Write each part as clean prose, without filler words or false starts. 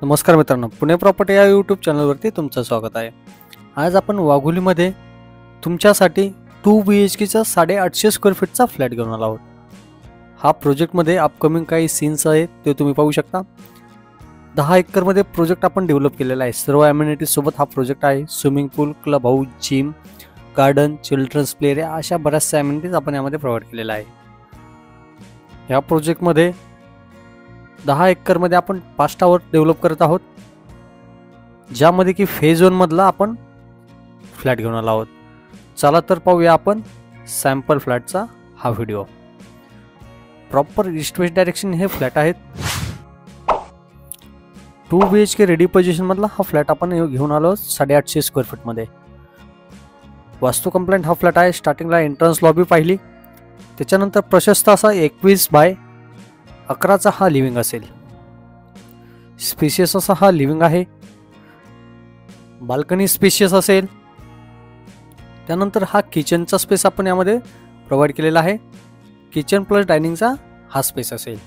नमस्कार मित्रांनो, पुणे प्रॉपर्टी या यूट्यूब चॅनलवरती तुमचं स्वागत आहे। आज आपण वाघोलीमध्ये तुमच्यासाठी 2 BHKचा 850 स्क्वेअर फीटचा फ्लॅट घेऊन आलो आहोत। हा प्रोजेक्टमध्ये अपकमिंग काही सीन्स आहेत ते तुम्ही पाहू शकता। 10 एकरमध्ये प्रोजेक्ट आपण डेव्हलप केलेला आहे। सर्व ॲम्युनिटीज सोबत हा प्रोजेक्ट आहे। Swimming pool, club house, gym, garden, childrens play area अशा बऱ्याचशा ॲम्युनिटीज आपण यामध्ये प्रोव्हाइड केलेला आहे। या प्रोजेक्टमध्ये 10 एकरमध्ये आपण 5 टावर डेव्हलप करत आहोत, ज्यामध्ये की फेज 1 मधला आपण फ्लॅट घेऊन आलो आहोत। चला तर पाहूया आपण सॅम्पल फ्लॅटचा हा video. Proper east west direction हे फ्लॅट आहेत। 2 BHK रेडी पोझिशन मधला हा फ्लॅट आपण घेऊन आलो आहोत 850 स्क्वेअर फीट मध्ये। वास्तू कंप्लेंट हा फ्लॅट आहे। स्टार्टिंगला एंट्रन्स लॉबी पाहिली, त्याच्यानंतर प्रशस्त असा 21 बाय 11चा हा लिव्हिंग असेल। स्पेशियस असा हा लिव्हिंग आहे। बाल्कनी स्पेशियस असेल। त्यानंतर हा किचनचा स्पेस आपण यामध्ये प्रोव्हाइड केलेला आहे। किचन प्लस डायनिंगचा हा स्पेस असेल।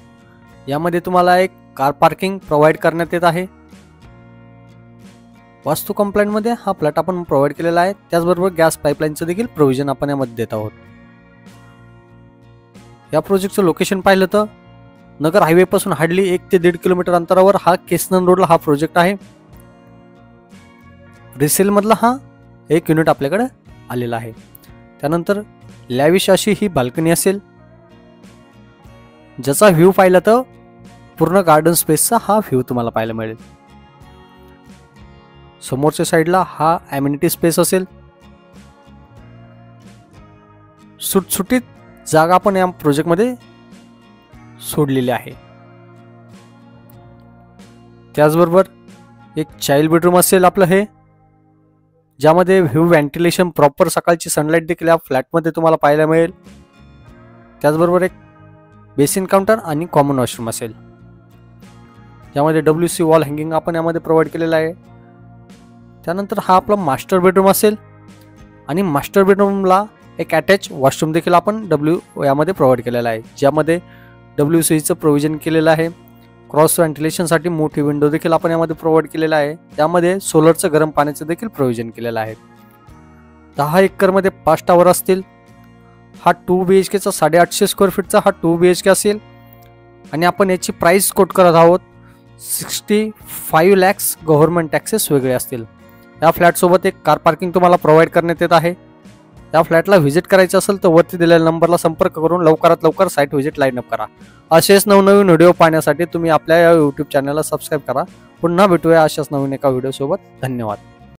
यामध्ये तुम्हाला एक कार पार्किंग प्रोव्हाइड करण्यात येत आहे। वास्तू कंप्लेंट मध्ये हा फ्लॅट आपण प्रोव्हाइड केलेला आहे। त्याचबरोबर गॅस पाईपलाईनचं देखील प्रोव्हिजन आपण यामध्ये देत आहोत। या प्रोजेक्टचं लोकेशन पाहिलं तर नगर हायवे पासून हार्डली 1 ते 1.5 किलोमीटर अंतरावर हा केसनन रोडला हा प्रोजेक्ट आहे। रिसेल मधला हा एक युनिट आपल्याकडे आलेला आहे। त्यानंतर लॅविश अशी ही बाल्कनी असेल, ज्याचा व्ह्यू पाहिला तर पूर्ण गार्डन स्पेसचा हा व्ह्यू तुम्हाला पाहायला मिळेल। समोरच्या साईडला हा ॲम्युनिटी स्पेस असेल। सुटसुटीत जागा आपण या प्रोजेक्टमध्ये सोडलेले आहे। त्याचबरोबर एक चाइल्ड बेडरूम असेल आपलं हे, ज्यामध्ये व्ह्यू व्हेंटिलेशन प्रॉपर सकाळची सनलाइट देखील या फ्लॅटमध्ये तुम्हाला पाहायला मिळेल। त्याचबरोबर एक बेसिन काउंटर आणि कॉमन वॉशरूम असेल, ज्यामध्ये WC वॉल हँगिंग आपण यामध्ये प्रोव्हाइड केलेला आहे। त्यानंतर हा आपला मास्टर बेडरूम असेल आणि मास्टर बेडरूमला एक अटॅच वॉशरूम देखील आपण यामध्ये प्रोव्हाइड केलेला आहे, ज्यामध्ये WCचं प्रोव्हिजन केलेलं आहे। क्रॉस व्हेंटिलेशनसाठी मोठी विंडो देखील आपण यामध्ये प्रोव्हाइड केलेला आहे। त्यामध्ये सोलरचं गरम पाण्याचं देखील प्रोव्हिजन केलेलं आहे। 10 एकरमध्ये 5 टावर असतील। हा 2 BHKचा 850 स्क्वेअर फीटचा हा 2 BHK असेल आणि आपण याची प्राइस कोट करत आहोत 65 lakhs। गव्हर्नमेंट टॅक्सेस वेगळे असतील। या फ्लॅट सोबत एक कार पार्किंग तुम्हाला प्रोव्हाइड करण्यात येत आहे। या फ्लॅटला व्हिजिट करायचं असेल तर वरती दिलेल्या नंबरला संपर्क करून लवकरात लवकर साईट व्हिजिट लाईन अप करा। असेच नवनवीन व्हिडिओ पाहण्यासाठी तुम्ही आपल्या या यूट्यूब चॅनलला सबस्क्राईब करा। पुन्हा भेटूया अशाच नवीन एका व्हिडिओ सोबत। धन्यवाद।